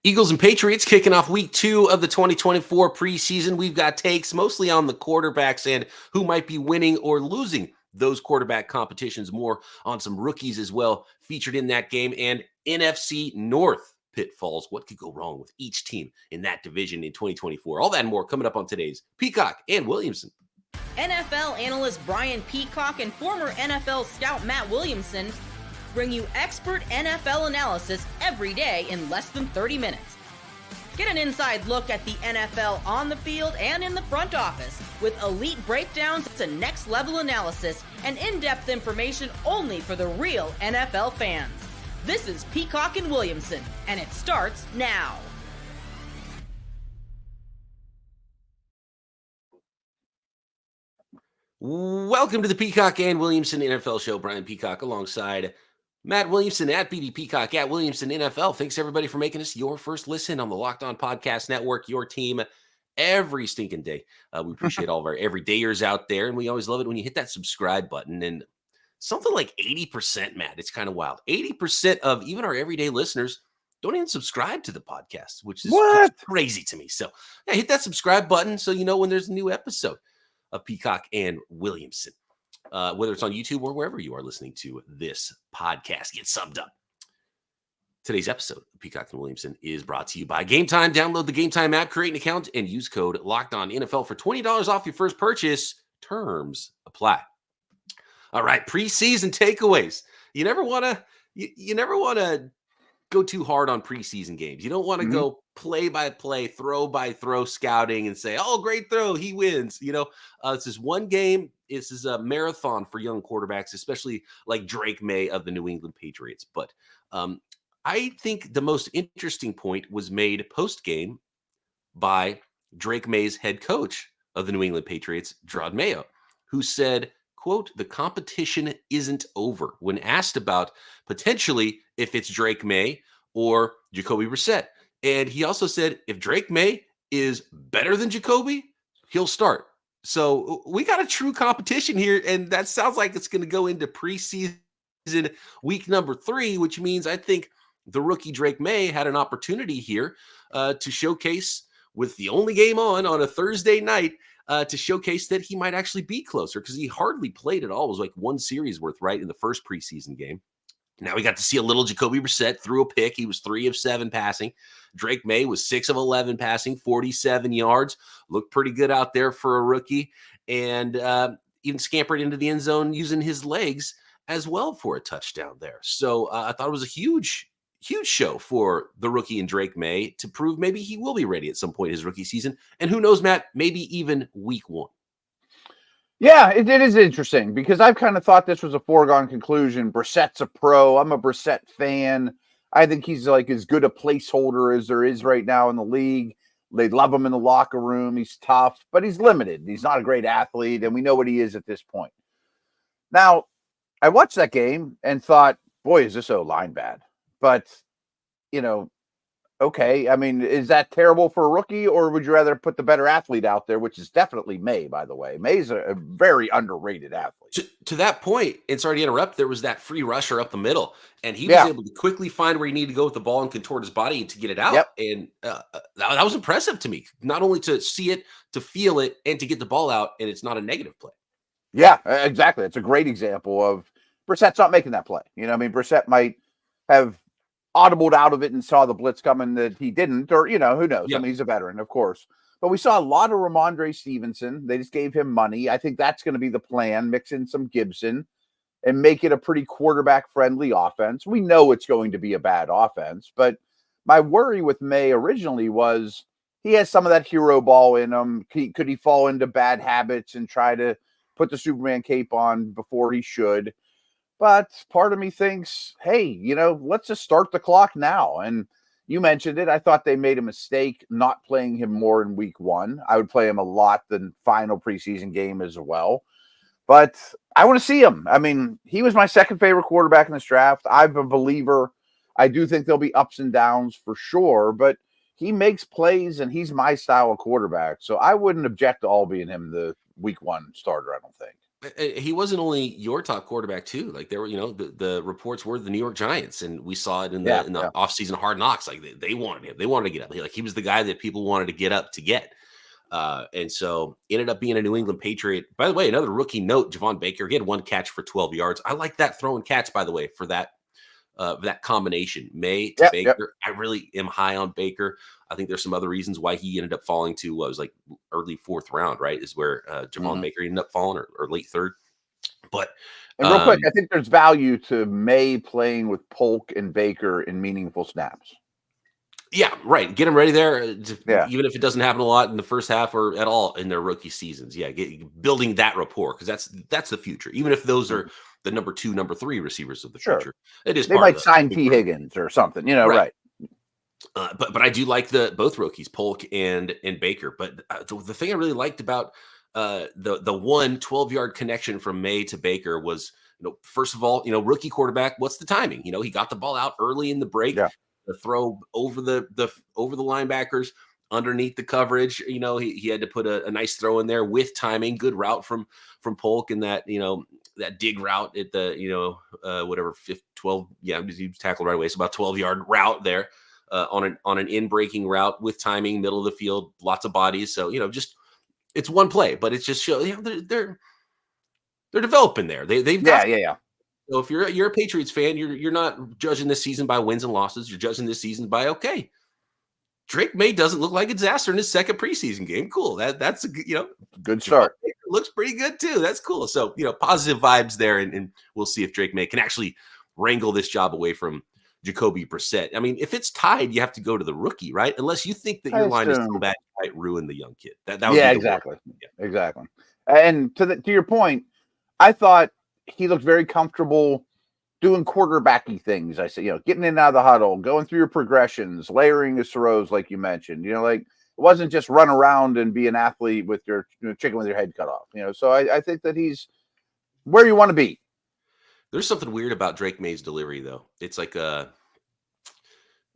Eagles and Patriots kicking off week 2 of the 2024 preseason. We've got takes mostly on the quarterbacks and who might be winning or losing those quarterback competitions, more on some rookies as well featured in that game, and NFC North pitfalls. What could go wrong with each team in that division in 2024? All that and more coming up on today's Peacock and Williamson. NFL analyst Brian Peacock and former NFL scout Matt Williamson bring you expert NFL analysis every day in less than 30 minutes. Get an inside look at the NFL on the field and in the front office with elite breakdowns to next-level analysis and in-depth information only for the real NFL fans. This is Peacock and Williamson, and it starts now. Welcome to the Peacock and Williamson NFL Show. Brian Peacock alongside Matt Williamson at BD Peacock at Williamson NFL. Thanks everybody for making us your first listen on the Locked On Podcast Network, your team every stinking day. We appreciate all of our everydayers out there, and we always love it when you hit that subscribe button. And something like 80%, Matt, it's kind of wild. 80% of even our everyday listeners don't even subscribe to the podcast, which is crazy to me. So yeah, hit that subscribe button so you know when there's a new episode of Peacock and Williamson. Whether it's on YouTube or wherever you are listening to this podcast, get subbed up. Today's episode of Peacock and Williamson is brought to you by Game Time. Download the Game Time app, create an account, and use code LOCKEDONNFL for $20 off your first purchase. Terms apply. All right, preseason takeaways. You never want to go too hard on preseason games. You don't want to go play by play, throw by throw scouting and say, "Oh, great throw, he wins." This is one game. This is a marathon for young quarterbacks, especially like Drake Maye of the New England Patriots. But I think the most interesting point was made post-game by Drake Maye's head coach of the New England Patriots, Drake Maye, who said, quote, "The competition isn't over," when asked about potentially if it's Drake Maye or Jacoby Brissett. And he also said, if Drake Maye is better than Jacoby, he'll start. So we got a true competition here, and that sounds like it's going to go into preseason week number 3, which means I think the rookie Drake Maye had an opportunity here to showcase, with the only game on a Thursday night, to showcase that he might actually be closer, because he hardly played at all. It was like one series worth, right, in the first preseason game. Now we got to see a little Jacoby Brissett threw a pick. He was 3 of 7 passing. Drake Maye was 6 of 11 passing, 47 yards. Looked pretty good out there for a rookie, and even scampered into the end zone using his legs as well for a touchdown there. So I thought it was a huge show for the rookie and Drake Maye to prove maybe he will be ready at some point in his rookie season. And who knows, Matt, maybe even week 1. Yeah, it is interesting because I've kind of thought this was a foregone conclusion. Brissett's a pro. I'm a Brissett fan. I think he's like as good a placeholder as there is right now in the league. They love him in the locker room. He's tough, but he's limited. He's not a great athlete, and we know what he is at this point. Now, I watched that game and thought, boy, is this O-line bad. But, okay. I mean, is that terrible for a rookie, or would you rather put the better athlete out there, which is definitely Maye, by the way. Maye's a very underrated athlete. To that point, and sorry to interrupt, there was that free rusher up the middle, and he was able to quickly find where he needed to go with the ball and contort his body to get it out. Yep. And that was impressive to me, not only to see it, to feel it, and to get the ball out, and it's not a negative play. Yeah, exactly. It's a great example of Brissett's not making that play. Brissett might have audibled out of it and saw the blitz coming that he didn't, or, who knows? Yep. I mean, he's a veteran, of course. But we saw a lot of Ramondre Stevenson. They just gave him money. I think that's going to be the plan, mix in some Gibson and make it a pretty quarterback-friendly offense. We know it's going to be a bad offense, but my worry with Maye originally was he has some of that hero ball in him. Could he fall into bad habits and try to put the Superman cape on before he should? But part of me thinks, hey, let's just start the clock now. And you mentioned it. I thought they made a mistake not playing him more in week 1. I would play him a lot the final preseason game as well. But I want to see him. I mean, he was my second favorite quarterback in this draft. I'm a believer. I do think there'll be ups and downs for sure, but he makes plays and he's my style of quarterback. So I wouldn't object to all being him the week 1 starter, I don't think. He wasn't only your top quarterback too. Like there were, the reports were the New York Giants, and we saw it in Yeah, the offseason Hard Knocks. Like they wanted him. They wanted to get up. Like he was the guy that people wanted to get up to get. And so ended up being a New England Patriot. By the way, another rookie note, Javon Baker, he had one catch for 12 yards. I like that throw and catch, by the way, for that combination, May to Baker. Yep. I really am high on Baker. I think there's some other reasons why he ended up falling to what was like early fourth round, right? Is where Javon Baker ended up falling, or late third. But and real quick, I think there's value to May playing with Polk and Baker in meaningful snaps. Yeah, right. Get them ready there. Even if it doesn't happen a lot in the first half or at all in their rookie seasons. Yeah, building that rapport, because that's the future. Even if those are the number 2, number 3 receivers of the future, it is. They might sign T. Higgins or something, right? But I do like both rookies, Polk and Baker. But the thing I really liked about the 12-yard connection from May to Baker was, first of all, rookie quarterback. What's the timing? He got the ball out early in the break. Yeah. The throw over the linebackers underneath the coverage. He had to put a nice throw in there with timing. Good route from Polk, and that that dig route at the whatever 12. Yeah, he tackled right away. So about 12-yard route there on an in-breaking route with timing, middle of the field, lots of bodies. So just it's one play, but it's just show they're developing there. They've got So if you're a Patriots fan, you're not judging this season by wins and losses. You're judging this season by, okay, Drake Maye doesn't look like a disaster in his second preseason game. Cool. That's a good start. Looks pretty good too. That's cool. So positive vibes there, and we'll see if Drake Maye can actually wrangle this job away from Jacoby Brissett. I mean, if it's tied, you have to go to the rookie, right? Unless you think that your line is so bad, you might ruin the young kid. That would be exactly. Exactly. And to your point, I thought he looked very comfortable doing quarterbacky things. I said, getting in and out of the huddle, going through your progressions, layering his throws, like you mentioned. Like it wasn't just run around and be an athlete with your chicken with your head cut off. So I think that he's where you want to be. There's something weird about Drake Maye's delivery, though. It's like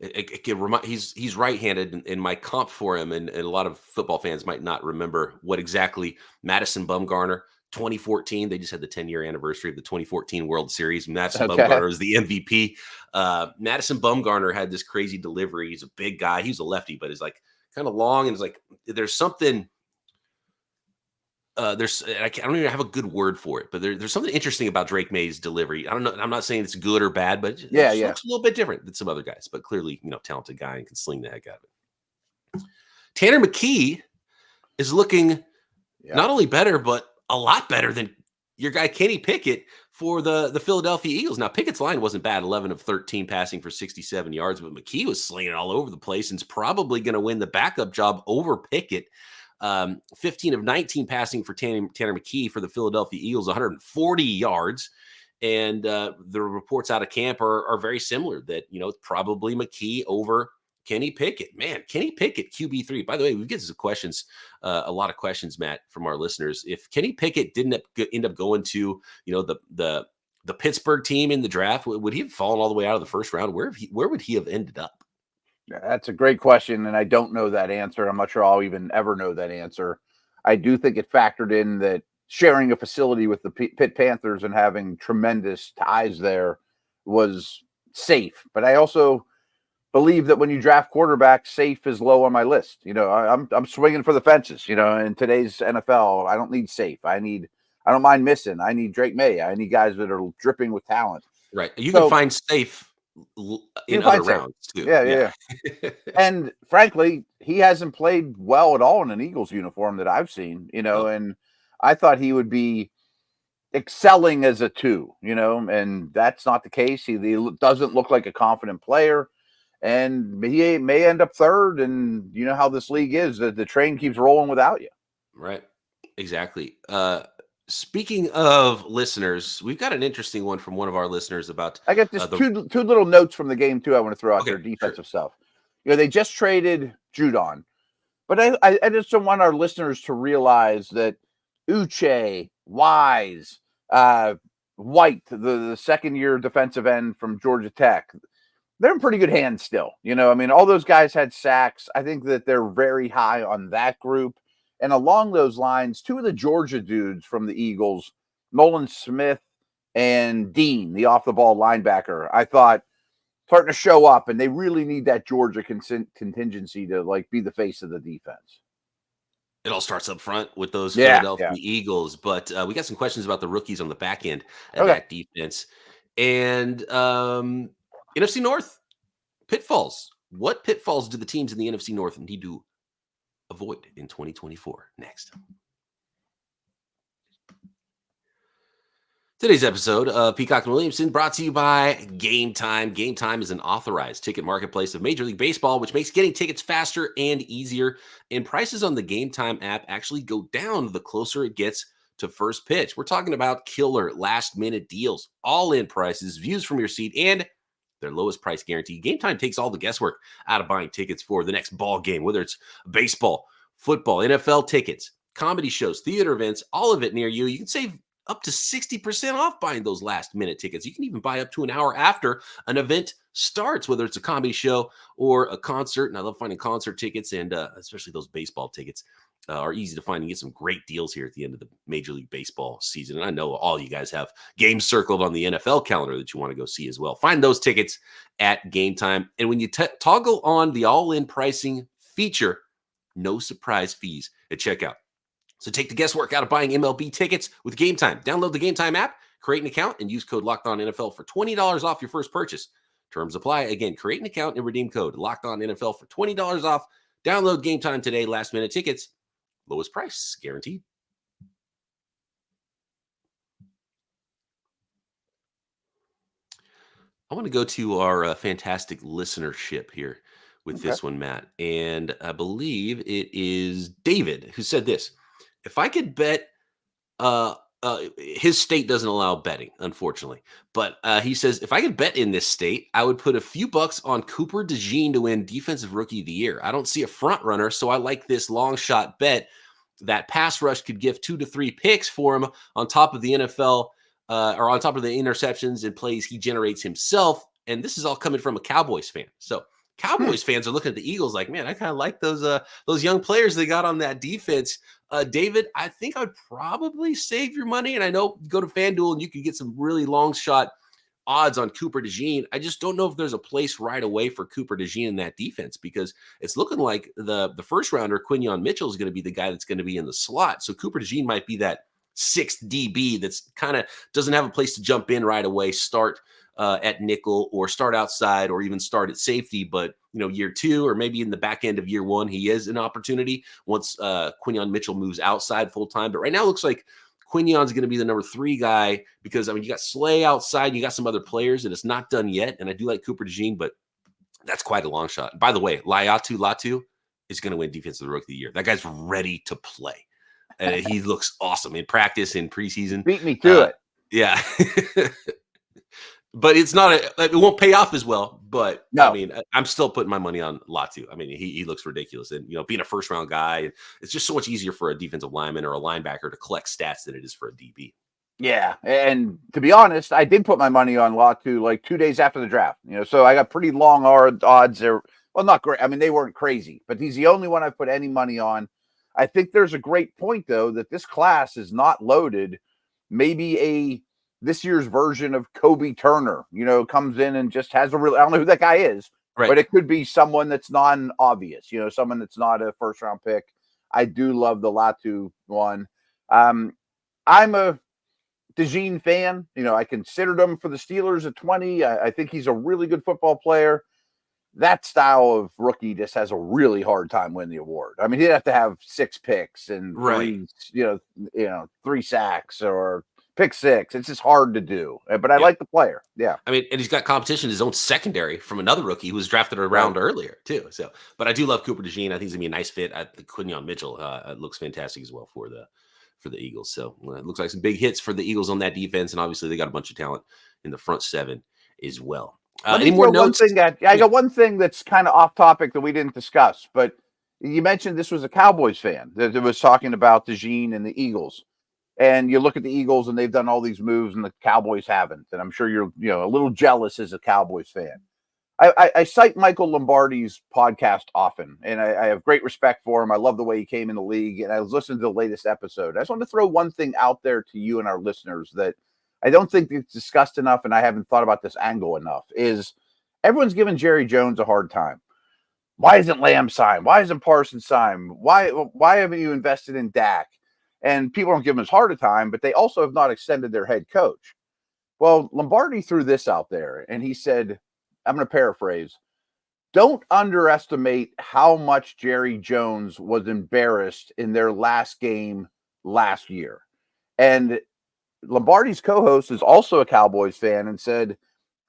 it can remind. He's right-handed, and my comp for him, and a lot of football fans might not remember what exactly Madison Bumgarner. 2014, they just had the 10-year anniversary of the 2014 World Series. Madison Bumgarner was the MVP. Madison Bumgarner had this crazy delivery. He's a big guy. He's a lefty, but he's like kind of long, and it's like there's something. I don't even have a good word for it, but there's something interesting about Drake Maye's delivery. I don't know. I'm not saying it's good or bad, but it looks a little bit different than some other guys. But clearly, talented guy and can sling the heck out of it. Tanner McKee is looking not only better, but a lot better than your guy Kenny Pickett for the Philadelphia Eagles. Now, Pickett's line wasn't bad, 11 of 13 passing for 67 yards, but McKee was slinging it all over the place and is probably going to win the backup job over Pickett. 15 of 19 passing for Tanner McKee for the Philadelphia Eagles, 140 yards. And the reports out of camp are very similar that, probably McKee over Kenny Pickett. Man, Kenny Pickett, QB3. By the way, we get some questions, a lot of questions, Matt, from our listeners. If Kenny Pickett didn't end up going to, the Pittsburgh team in the draft, would he have fallen all the way out of the first round? Where would he have ended up? That's a great question, and I don't know that answer. I'm not sure I'll even ever know that answer. I do think it factored in that sharing a facility with the Pitt Panthers and having tremendous ties there was safe. But I also believe that when you draft quarterbacks, safe is low on my list. I'm swinging for the fences. In today's NFL, I don't need safe. I don't mind missing. I need Drake Maye. I need guys that are dripping with talent. Right. You can find safe in other rounds too. Yeah. And frankly, he hasn't played well at all in an Eagles uniform that I've seen, and I thought he would be excelling as a 2, and that's not the case. He doesn't look like a confident player, and he may end up third, and you know how this league is, that the train keeps rolling without you. Right. Exactly. Speaking of listeners, we've got an interesting one from one of our listeners about. I got just two little notes from the game too. I want to throw out there, defensive stuff. They just traded Judon, but I just don't want our listeners to realize that Uche, Wise, White, the second-year defensive end from Georgia Tech, they're in pretty good hands still. All those guys had sacks. I think that they're very high on that group. And along those lines, 2 of the Georgia dudes from the Eagles Nolan Smith and Dean, the off-the-ball linebacker, I thought starting to show up, and they really need that Georgia contingency to like be the face of the defense. It all starts up front with those Yeah, Philadelphia yeah. Eagles, but we got some questions about the rookies on the back end of Okay. that defense. And NFC North, pitfalls. What pitfalls do the teams in the NFC North need to avoid in 2024? Next. Today's episode of Peacock and Williamson brought to you by Game Time. Game Time is an authorized ticket marketplace of Major League Baseball, which makes getting tickets faster and easier. And prices on the Game Time app actually go down the closer it gets to first pitch. We're talking about killer last-minute deals, all-in prices, views from your seat, and their lowest price guarantee. Game Time takes all the guesswork out of buying tickets for the next ball game, whether it's baseball, football, NFL tickets, comedy shows, theater events, all of it near you. You can save up to 60% off buying those last minute tickets. You can even buy up to an hour after an event starts, whether it's a comedy show or a concert. And I love finding concert tickets, and especially those baseball tickets are easy to find. You get some great deals here at the end of the Major League Baseball season. And I know all you guys have games circled on the NFL calendar that you want to go see as well. Find those tickets at Game Time. And when you toggle on the all-in pricing feature, no surprise fees at checkout. So take the guesswork out of buying MLB tickets with Game Time. Download the Game Time app, create an account, and use code LOCKEDONNFL for $20 off your first purchase. Terms apply. Again, create an account and redeem code LOCKEDONNFL for $20 off. Download Game Time today. Last minute tickets, lowest price guaranteed. I want to go to our fantastic listenership here with this one, Matt. And I believe it is David who said this. If I could bet, his state doesn't allow betting, unfortunately. But he says, if I could bet in this state, I would put a few bucks on Cooper DeJean to win Defensive Rookie of the Year. I don't see a front runner, so I like this long shot bet that pass rush could give 2 to 3 picks for him on top of the NFL or on top of the interceptions and plays he generates himself. And this is all coming from a Cowboys fan. So Cowboys fans are looking at the Eagles like, man, I kind of like those young players they got on that defense. David, I think I'd probably save your money. And I know you go to FanDuel and you can get some really long shot odds on Cooper DeJean. I just don't know if there's a place right away for Cooper DeJean in that defense because it's looking like the first rounder, Quinyon Mitchell, is going to be the guy that's going to be in the slot. So Cooper DeJean might be that sixth DB that's kind of doesn't have a place to jump in right away, start at nickel or start outside or even start at safety. But, year 2 or maybe in the back end of year 1, he is an opportunity once Quinyon Mitchell moves outside full time. But right now it looks like Quinyon's going to be the number 3 guy because, you got Slay outside, you got some other players, and it's not done yet. And I do like Cooper DeJean, but that's quite a long shot. By the way, Latu is going to win Defensive Rookie of the Year. That guy's ready to play. He looks awesome in practice, in preseason. Beat me to it. Yeah. But it's not it won't pay off as well. But no. I'm still putting my money on Latu. He looks ridiculous. And, being a first round guy, it's just so much easier for a defensive lineman or a linebacker to collect stats than it is for a DB. Yeah. And to be honest, I did put my money on Latu like 2 days after the draft, so I got pretty long odds there. Well, not great. They weren't crazy, but he's the only one I put any money on. I think there's a great point, though, that this class is not loaded. Maybe this year's version of Kobe Turner, comes in and just has I don't know who that guy is, right, but it could be someone that's non-obvious, someone that's not a first-round pick. I do love the Latu one. I'm a DeJean fan. I considered him for the Steelers at 20. I think he's a really good football player. That style of rookie just has a really hard time winning the award. He'd have to have 6 picks and 3 sacks or pick 6. It's just hard to do, but I like the player. Yeah. And he's got competition in his own secondary from another rookie who was drafted a round earlier too. So, but I do love Cooper DeJean. I think he's gonna be a nice fit. Quinyon Mitchell looks fantastic as well for the Eagles. So it looks like some big hits for the Eagles on that defense. And obviously they got a bunch of talent in the front 7 as well. Any more notes? I got one thing that's kind of off topic that we didn't discuss, but you mentioned this was a Cowboys fan that was talking about DeJean and the Eagles. And you look at the Eagles and they've done all these moves and the Cowboys haven't. And I'm sure you're, a little jealous as a Cowboys fan. I cite Michael Lombardi's podcast often, and I have great respect for him. I love the way he came in the league, and I was listening to the latest episode. I just want to throw one thing out there to you and our listeners that I don't think it's discussed enough, and I haven't thought about this angle enough, is everyone's giving Jerry Jones a hard time. Why isn't Lamb signed? Why isn't Parsons signed? Why haven't you invested in Dak? And people don't give him as hard a time, but they also have not extended their head coach. Well, Lombardi threw this out there, and he said, I'm going to paraphrase, don't underestimate how much Jerry Jones was embarrassed in their last game last year. And Lombardi's co-host is also a Cowboys fan and said,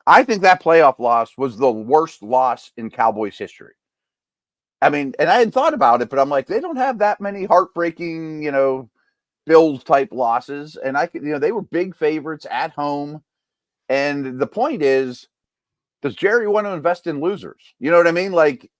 I think that playoff loss was the worst loss in Cowboys history. I mean, and I hadn't thought about it, but I'm like, they don't have that many heartbreaking, Bills type losses. And they were big favorites at home. And the point is, does Jerry want to invest in losers? You know what I mean? Like,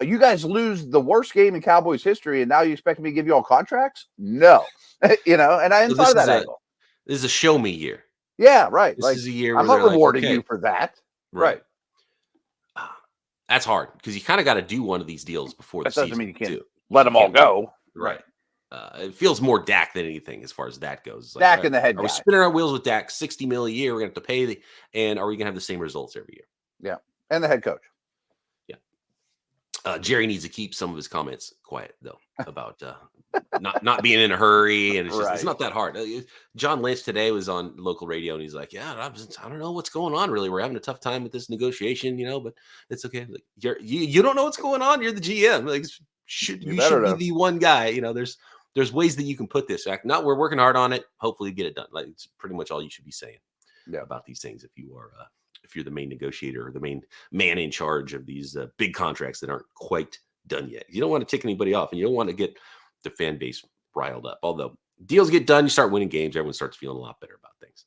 you guys lose the worst game in Cowboys history, and now you expect me to give you all contracts? No. And I hadn't thought of that angle. This is a show me year. Yeah, right. This is a year I'm where not rewarding you for that. Right. That's hard because you kind of got to do one of these deals before the season. That doesn't mean you can't let them all go. Right. It feels more Dak than anything as far as that goes. Like, Dak and the head guy. Are we spinning our wheels with Dak? $60 million a year. We're going to have to pay and are we going to have the same results every year? Yeah. And the head coach. Yeah. Jerry needs to keep some of his comments quiet though about not being in a hurry, and it's just it's not that hard. John Lynch today was on local radio, and he's like, "Yeah, I don't know what's going on. Really, we're having a tough time with this negotiation, but it's okay. Like, you don't know what's going on. You're the GM. Like, you should be the one guy. There's ways that you can put this. Not we're working hard on it. Hopefully, get it done. Like, it's pretty much all you should be saying about these things if you're the main negotiator or the main man in charge of these big contracts that aren't quite done yet. You don't want to tick anybody off, and you don't want to get the fan base riled up. Although deals get done, you start winning games, everyone starts feeling a lot better about things.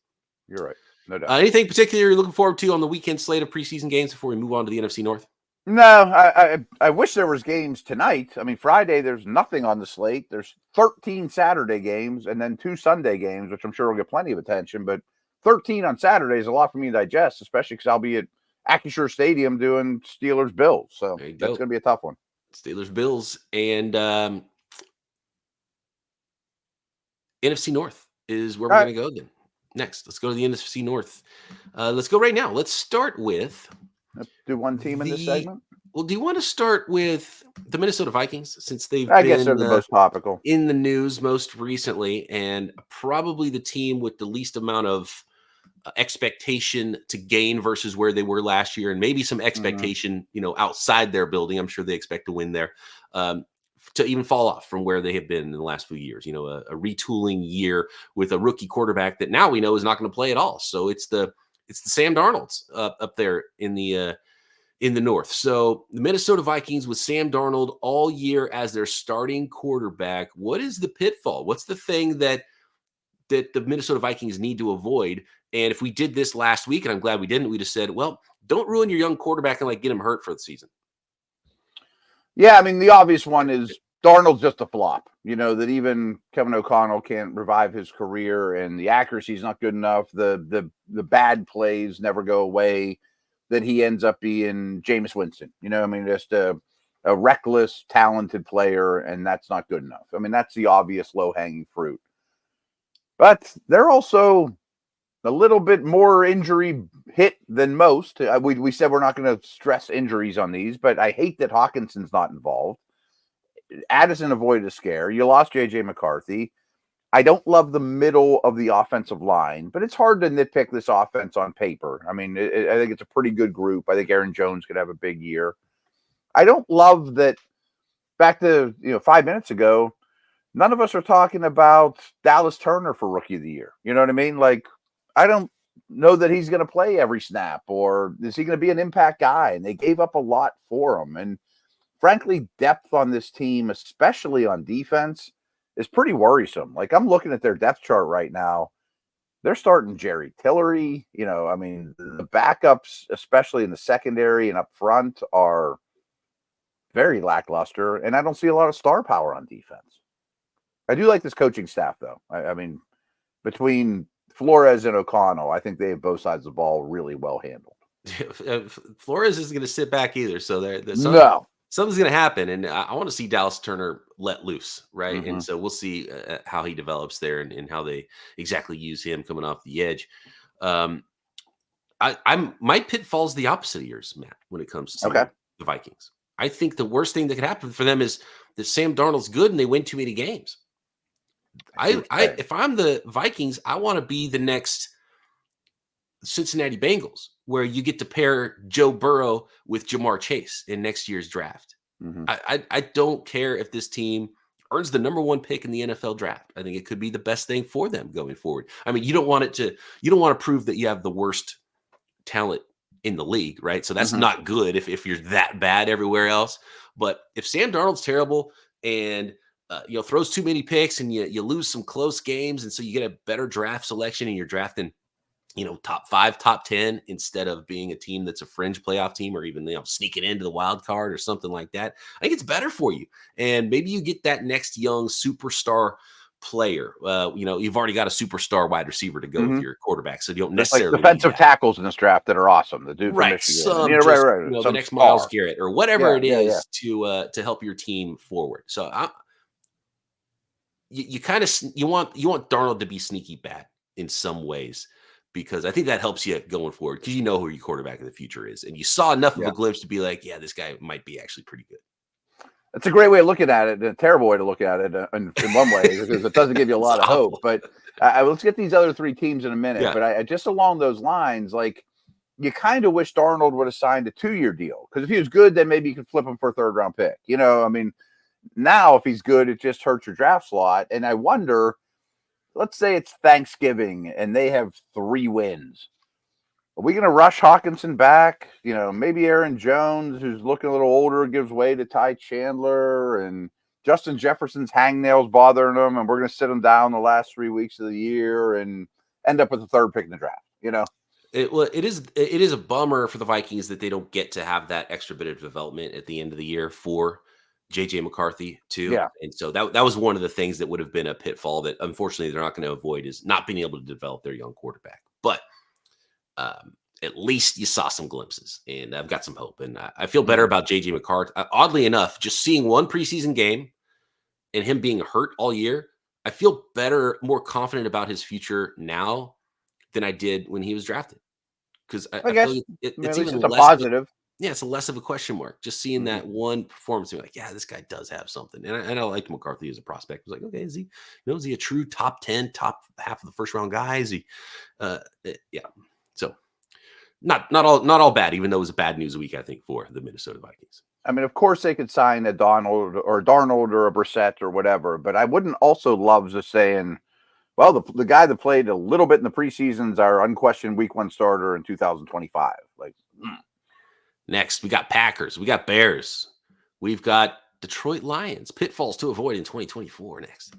You're right. No doubt. Anything particular you're looking forward to on the weekend slate of preseason games before we move on to the NFC North? No, I wish there was games tonight. I mean, Friday, there's nothing on the slate. There's 13 Saturday games and then 2 Sunday games, which I'm sure will get plenty of attention. But 13 on Saturday is a lot for me to digest, especially because I'll be at Acrisure Stadium doing Steelers-Bills. So that's going to be a tough one. Steelers-Bills and NFC North is where we're going to go then. Next, let's go to the NFC North. Let's go right now. Let's start with... do one team in this segment? Well, do you want to start with the Minnesota Vikings, since they've I guess they're the most topical in the news most recently, and probably the team with the least amount of expectation to gain versus where they were last year, and maybe some expectation, outside their building. I'm sure they expect to win there, to even fall off from where they have been in the last few years. A retooling year with a rookie quarterback that now we know is not going to play at all. So it's the Sam Darnolds up there in the North. So the Minnesota Vikings with Sam Darnold all year as their starting quarterback. What is the pitfall? What's the thing that the Minnesota Vikings need to avoid? And if we did this last week, and I'm glad we didn't, we just said, well, don't ruin your young quarterback and get him hurt for the season. Yeah, I mean, the obvious one is Darnold's just a flop. That even Kevin O'Connell can't revive his career, and the accuracy is not good enough. The bad plays never go away. That he ends up being Jameis Winston. Just a reckless, talented player, and that's not good enough. I mean, that's the obvious low-hanging fruit. But they're also a little bit more injury hit than most. We said we're not going to stress injuries on these, but I hate that Hawkinson's not involved. Addison avoided a scare. You lost J.J. McCarthy. I don't love the middle of the offensive line, but it's hard to nitpick this offense on paper. I mean, I think it's a pretty good group. I think Aaron Jones could have a big year. I don't love that. Back to 5 minutes ago, none of us are talking about Dallas Turner for Rookie of the Year. You know what I mean? Like, I don't know that he's going to play every snap, or is he going to be an impact guy? And they gave up a lot for him. And frankly, depth on this team, especially on defense, is pretty worrisome. Like, I'm looking at their depth chart right now. They're starting Jerry Tillery. The backups, especially in the secondary and up front, are very lackluster. And I don't see a lot of star power on defense. I do like this coaching staff, though. I mean, between Flores and O'Connell, I think they have both sides of the ball really well handled. Flores isn't going to sit back either. So there's No. something's going to happen. And I want to see Dallas Turner let loose. Right. Mm-hmm. And so we'll see how he develops there and how they exactly use him coming off the edge. My pitfall's the opposite of yours, Matt, when it comes to the Vikings. I think the worst thing that could happen for them is that Sam Darnold's good and they win too many games. If I'm the Vikings, I want to be the next Cincinnati Bengals, where you get to pair Joe Burrow with Jamar Chase in next year's draft. Mm-hmm. I don't care if this team earns the number 1 pick in the NFL draft. I think it could be the best thing for them going forward. I mean, you don't want to prove that you have the worst talent in the league, right? So that's not good if you're that bad everywhere else. But if Sam Darnold's terrible and throws too many picks and you lose some close games, and so you get a better draft selection and you're drafting top 5, top 10 instead of being a team that's a fringe playoff team or even sneaking into the wild card or something like that, I think it's better for you. And maybe you get that next young superstar player. You've already got a superstar wide receiver to go with your quarterback, so you don't necessarily like defensive tackles in this draft that are awesome. The dude from Michigan, right. The next star. Myles Garrett or whatever it is to help your team forward. So you want Darnold to be sneaky bad in some ways, because I think that helps you going forward, because you know who your quarterback of the future is, and you saw enough of a glimpse to be like, yeah, this guy might be actually pretty good. It's a great way of looking at it, and a terrible way to look at it in one way, because it doesn't give you a lot of hope. But let's get these other 3 teams in a minute. Yeah. But I just along those lines, like, you kind of wish Darnold would have signed a 2-year deal, because if he was good, then maybe you could flip him for a 3rd-round pick. I mean, now if he's good, it just hurts your draft slot. And I wonder, let's say it's Thanksgiving and they have 3 wins. Are we going to rush Hawkinson back? Maybe Aaron Jones, who's looking a little older, gives way to Ty Chandler, and Justin Jefferson's hangnails bothering him, and we're going to sit him down the last 3 weeks of the year and end up with the 3rd pick in the draft. It is a bummer for the Vikings that they don't get to have that extra bit of development at the end of the year for JJ McCarthy too. Yeah. And so that was one of the things that would have been a pitfall that unfortunately they're not going to avoid, is not being able to develop their young quarterback. But at least you saw some glimpses, and I've got some hope, and I feel better about JJ McCarthy. Oddly enough, just seeing one preseason game and him being hurt all year, I feel better, more confident about his future now than I did when he was drafted. Because I feel like it's even a positive. It's a less of a question mark. Just seeing that one performance, you're like, yeah, this guy does have something. And I liked McCarthy as a prospect. I was like, okay, is he a true top 10, top half of the first round guy? Is he? Yeah. So not all bad, even though it was a bad news week, I think, for the Minnesota Vikings. I mean, of course they could sign a Darnold or a Brissett or whatever, but I wouldn't also love just saying, well, the guy that played a little bit in the preseason is our unquestioned week 1 starter in 2025. Like, Next, we got Packers. We got Bears. We've got Detroit Lions. Pitfalls to avoid in 2024 next.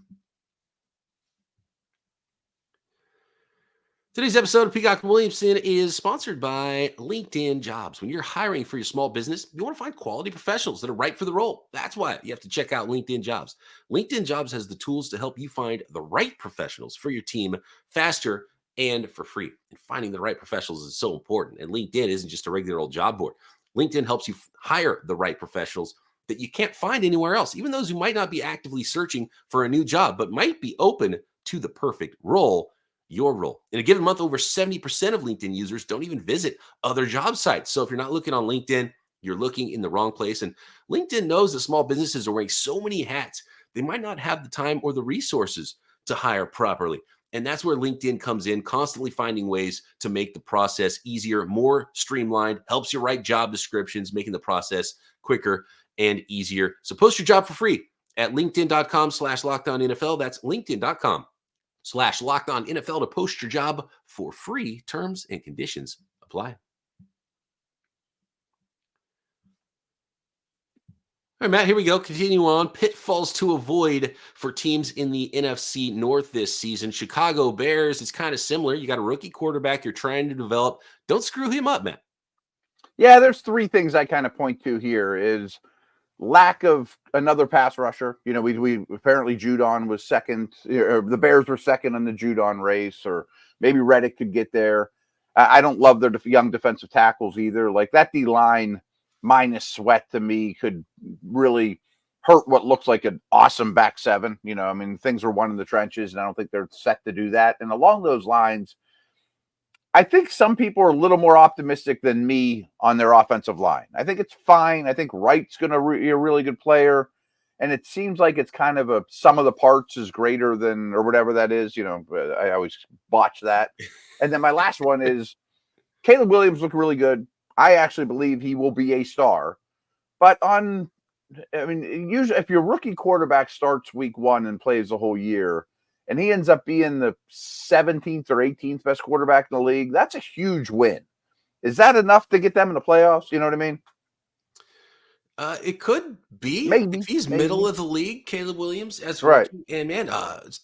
Today's episode of Peacock Williamson is sponsored by LinkedIn Jobs. When you're hiring for your small business, you want to find quality professionals that are right for the role. That's why you have to check out LinkedIn Jobs. LinkedIn Jobs has the tools to help you find the right professionals for your team faster and for free. And finding the right professionals is so important. And LinkedIn isn't just a regular old job board. LinkedIn helps you hire the right professionals that you can't find anywhere else, even those who might not be actively searching for a new job, but might be open to the perfect role, your role. In a given month, over 70% of LinkedIn users don't even visit other job sites. So if you're not looking on LinkedIn, you're looking in the wrong place. And LinkedIn knows that small businesses are wearing so many hats, they might not have the time or the resources to hire properly. And that's where LinkedIn comes in, constantly finding ways to make the process easier, more streamlined, helps you write job descriptions, making the process quicker and easier. So post your job for free at linkedin.com/LockedOnNFL. That's linkedin.com/LockedOnNFL to post your job for free. Terms and conditions apply. All right, Matt, here we go. Continue on. Pitfalls to avoid for teams in the NFC North this season. Chicago Bears, it's kind of similar. You got a rookie quarterback you're trying to develop. Don't screw him up, Matt. Yeah, there's 3 things I kind of point to here is lack of another pass rusher. We apparently Judon was second, or the Bears were second in the Judon race, or maybe Reddick could get there. I don't love their young defensive tackles either. Like that D-line minus Sweat to me could really hurt what looks like an awesome back seven. You know, I mean, things are won in the trenches, and I don't think they're set to do that. And along those lines, I think some people are a little more optimistic than me on their offensive line. I think it's fine. I think Wright's going to be a really good player. And it seems like it's kind of a sum of the parts is greater than, or whatever that is. You know, I always botch that. And then my last one is Caleb Williams looked really good. I actually believe he will be a star. But usually if your rookie quarterback starts week one and plays the whole year, and he ends up being the 17th or 18th best quarterback in the league, that's a huge win. Is that enough to get them in the playoffs? You know what I mean? It could be. Maybe. If he's middle of the league, Caleb Williams as right. Rookie, and man,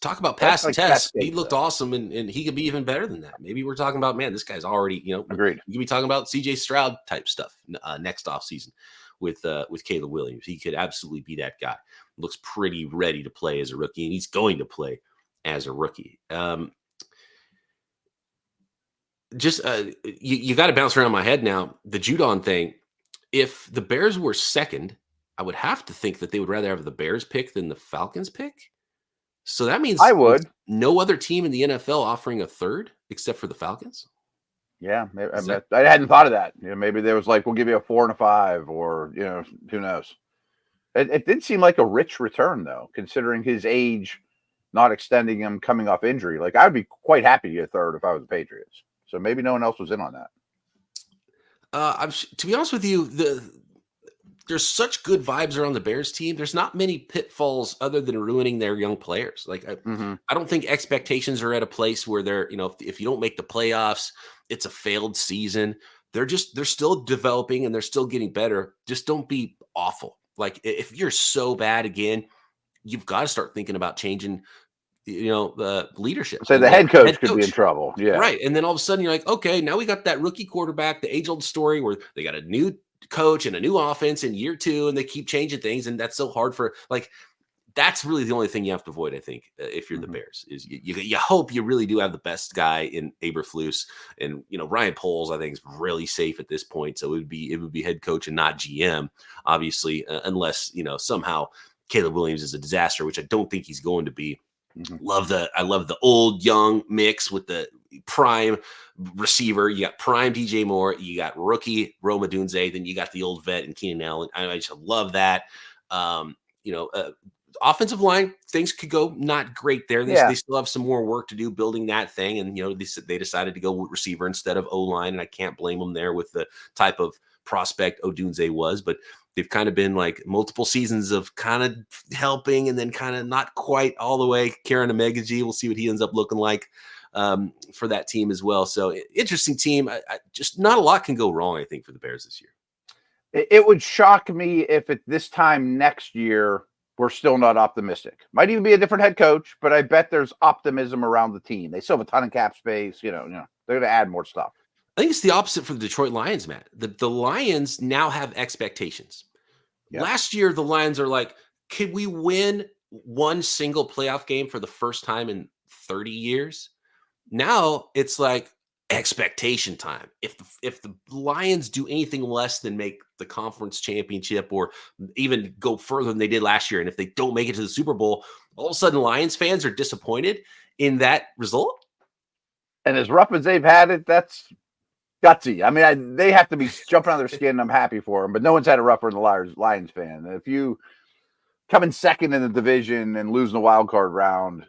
talk about passing like tests. He looked awesome, and he could be even better than that. Maybe we're talking about, man, this guy's already, agreed. You could be talking about CJ Stroud type stuff next offseason with Caleb Williams. He could absolutely be that guy. Looks pretty ready to play as a rookie, and he's going to play as a rookie. You got to bounce around my head now. The Judon thing. If the Bears were second, I would have to think that they would rather have the Bears pick than the Falcons pick. So that means I would. No other team in the NFL offering a third except for the Falcons. Yeah, I hadn't thought of that. Maybe there was like, we'll give you a 4 and a 5, or who knows. It did seem like a rich return though, considering his age, not extending him coming off injury. Like I'd be quite happy to get a third if I was the Patriots. So maybe no one else was in on that. To be honest with you, there's such good vibes around the Bears team. There's not many pitfalls other than ruining their young players. Like I don't think expectations are at a place where they're, if you don't make the playoffs, it's a failed season. They're still developing and they're still getting better. Just don't be awful. Like if you're so bad again, you've got to start thinking about changing the leadership. So the head coach could be in trouble. Yeah. Right. And then all of a sudden you're like, okay, now we got that rookie quarterback, the age old story where they got a new coach and a new offense in year 2, and they keep changing things. And that's so hard that's really the only thing you have to avoid, I think, if you're the Bears, is you hope you really do have the best guy in Eberflus, and Ryan Poles, I think, is really safe at this point. So it would be head coach and not GM, obviously, unless somehow Caleb Williams is a disaster, which I don't think he's going to be. I love the old young mix with the prime receiver. You got prime DJ Moore, you got rookie Rome Odunze, then you got the old vet and Keenan Allen. I just love that. Offensive line, things could go not great there. They still have some more work to do building that thing. And, they decided to go with receiver instead of O-line. And I can't blame them there with the type of prospect Odunze was. But they've kind of been like multiple seasons of kind of helping and then kind of not quite all the way. Karen Amegaji, we'll see what he ends up looking like for that team as well. So interesting team. I just not a lot can go wrong, I think, for the Bears this year. It would shock me if at this time next year we're still not optimistic. Might even be a different head coach, but I bet there's optimism around the team. They still have a ton of cap space. They're going to add more stuff. I think it's the opposite for the Detroit Lions, Matt. The Lions now have expectations. Yeah. Last year, the Lions are like, could we win one single playoff game for the first time in 30 years? Now it's like expectation time. If the Lions do anything less than make the conference championship or even go further than they did last year, and if they don't make it to the Super Bowl, all of a sudden Lions fans are disappointed in that result. And as rough as they've had it, that's gutsy. I mean, they have to be jumping on their skin. I'm happy for them, but no one's had it rougher than the Lions fan. If you come in second in the division and lose in the wild card round,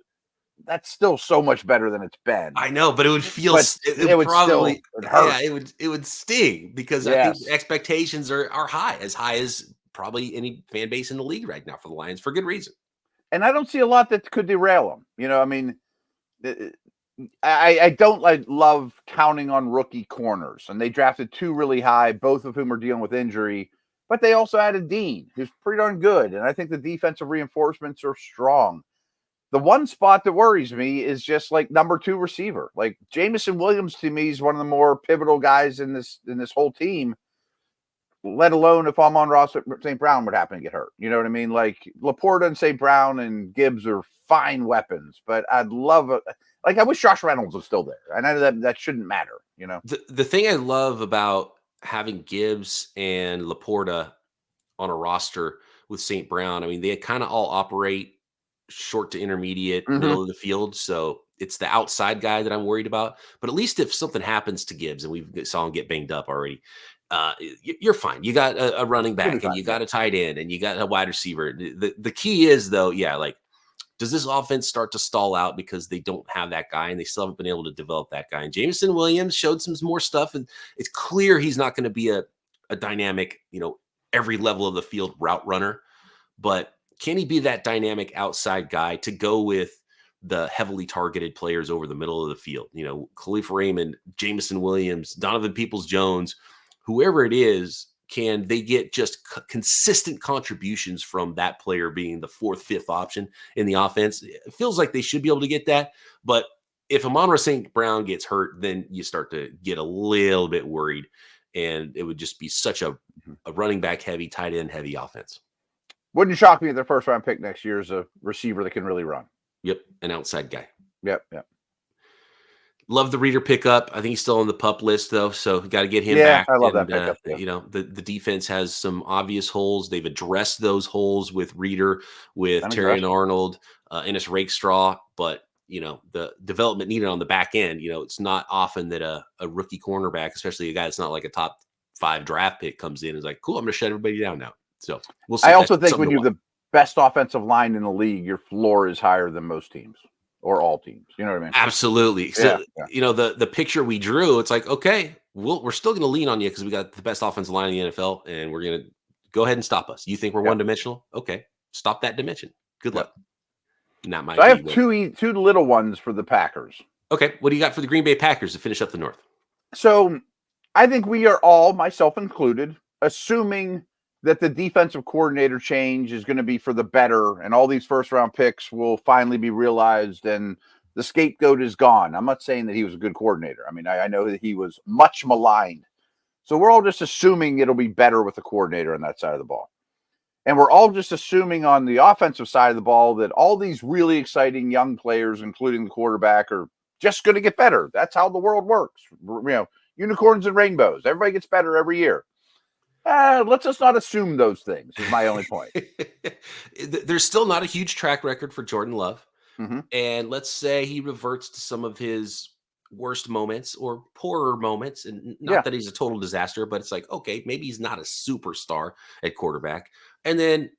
that's still so much better than it's been. I know, but it would feel it would probably hurt. Yeah, it would sting because I think expectations are high as probably any fan base in the league right now for the Lions for good reason. And I don't see a lot that could derail them. I mean, I don't love counting on rookie corners, and they drafted 2 really high, both of whom are dealing with injury. But they also added Dean, who's pretty darn good, and I think the defensive reinforcements are strong. The one spot that worries me is just like number 2 receiver. Like Jamison Williams to me is one of the more pivotal guys in this whole team, let alone if Amon-Ra St. Brown would happen to get hurt. You know what I mean? Like Laporta and St. Brown and Gibbs are fine weapons, but I'd love I wish Josh Reynolds was still there. I know that shouldn't matter, you know. The thing I love about having Gibbs and Laporta on a roster with St. Brown, I mean, they kind of all operate short to intermediate, middle of the field. So it's the outside guy that I'm worried about. But at least if something happens to Gibbs, and we saw him get banged up already, you're fine. You got a running back, and you got a tight end, and you got a wide receiver. The key is, though, does this offense start to stall out because they don't have that guy, and they still haven't been able to develop that guy? And Jameson Williams showed some more stuff, and it's clear he's not going to be a dynamic, every level of the field route runner. But can he be that dynamic outside guy to go with the heavily targeted players over the middle of the field? Khalifa Raymond, Jameson Williams, Donovan Peoples-Jones, whoever it is, can they get just consistent contributions from that player being the fourth, fifth option in the offense? It feels like they should be able to get that. But if Amon-Ra St. Brown gets hurt, then you start to get a little bit worried. And it would just be such a running back heavy, tight end heavy offense. Wouldn't shock me if their first round pick next year is a receiver that can really run. Yep, an outside guy. Yep. Love the Reader pickup. I think he's still on the PUP list, though, so got to get him back. I love that pickup. The defense has some obvious holes. They've addressed those holes with Reader, with Terrion Arnold, Ennis Rakestraw, but the development needed on the back end. It's not often that a rookie cornerback, especially a guy that's not like a top 5 draft pick, comes in and is like, cool, I'm going to shut everybody down now. So we'll see. I also think when you have the best offensive line in the league, your floor is higher than most teams or all teams. You know what I mean? Absolutely. So, the picture we drew, it's like, okay, we're still going to lean on you because we got the best offensive line in the NFL, and we're going to go ahead and stop us. You think we're one-dimensional? Okay, stop that dimension. Good luck. Not my. So I have two little ones for the Packers. Okay, what do you got for the Green Bay Packers to finish up the North? So I think we are all, myself included, assuming that the defensive coordinator change is going to be for the better, and all these first-round picks will finally be realized, and the scapegoat is gone. I'm not saying that he was a good coordinator. I mean, I know that he was much maligned. So we're all just assuming it'll be better with the coordinator on that side of the ball. And we're all just assuming on the offensive side of the ball that all these really exciting young players, including the quarterback, are just going to get better. That's how the world works. Unicorns and rainbows. Everybody gets better every year. Let's just not assume those things is my only point. There's still not a huge track record for Jordan Love. Mm-hmm. And let's say he reverts to some of his worst moments or poorer moments. And not that he's a total disaster, but it's like, okay, maybe he's not a superstar at quarterback. And then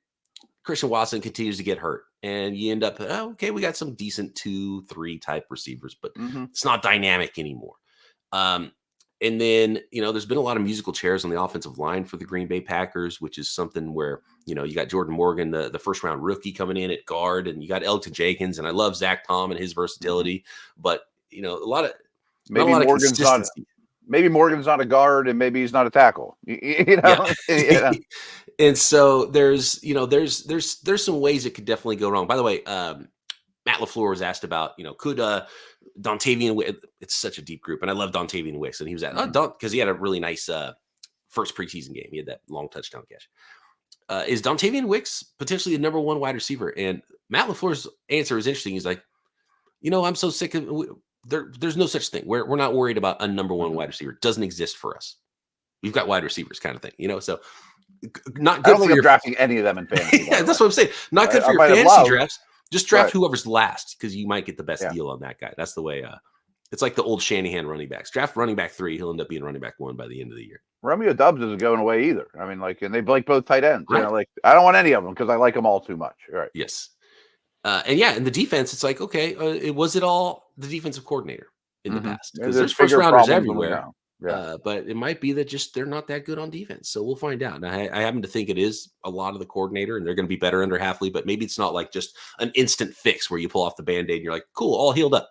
Christian Watson continues to get hurt. And you end up, okay, we got some decent 2-3 type receivers, but it's not dynamic anymore. And then, there's been a lot of musical chairs on the offensive line for the Green Bay Packers, which is something where, you got Jordan Morgan, the first round rookie coming in at guard, and you got Elton Jenkins, and I love Zach Tom and his versatility, but a lot of maybe Morgan's not a guard and maybe he's not a tackle, And so there's some ways it could definitely go wrong. By the way, Matt LaFleur was asked about, could Dontavian Wicks, it's such a deep group, and I love Dontavian Wicks, and he was at because he had a really nice first preseason game. He had that long touchdown catch. Is Dontavian Wicks potentially the number 1 wide receiver? And Matt LaFleur's answer is interesting. He's like, I'm so sick of there's no such thing. We're not worried about a number 1 wide receiver. It doesn't exist for us. We've got wide receivers, kind of thing. So not good for your drafting any of them in fantasy. Yeah, that's what I'm saying. Not good for your fantasy drafts. Just draft whoever's last because you might get the best deal on that guy. That's the way. It's like the old Shanahan running backs. Draft running back 3. He'll end up being running back 1 by the end of the year. Romeo Doubs isn't going away either. I mean, and they like both tight ends. Right. I don't want any of them because I like them all too much. Right. Yes. And the defense, it's like, okay, was it all the defensive coordinator in the past? Because there's first rounders everywhere. But it might be that just they're not that good on defense. So we'll find out. And I happen to think it is a lot of the coordinator, and they're going to be better under Halfley, but maybe it's not like just an instant fix where you pull off the Band-Aid and you're like, cool, all healed up.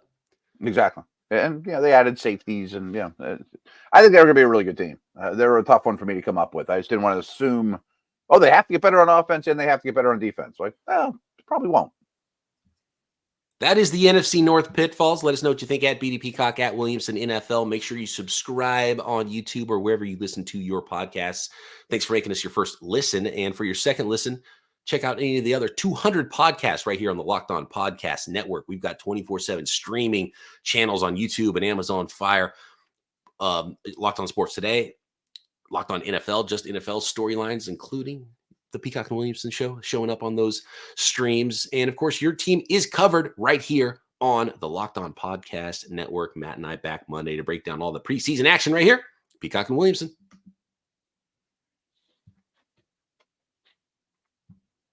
Exactly. And, they added safeties and, I think they're going to be a really good team. They were a tough one for me to come up with. I just didn't want to assume, they have to get better on offense and they have to get better on defense. Probably won't. That is the NFC North pitfalls. Let us know what you think at BD Peacock, at Williamson NFL. Make sure you subscribe on YouTube or wherever you listen to your podcasts. Thanks for making us your first listen. And for your second listen, check out any of the other 200 podcasts right here on the Locked On Podcast Network. We've got 24/7 streaming channels on YouTube and Amazon Fire. Locked On Sports Today, Locked On NFL, just NFL storylines, including the Peacock and Williamson Show, showing up on those streams. And of course, your team is covered right here on the Locked On Podcast Network. Matt and I back Monday to break down all the preseason action right here. Peacock and Williamson.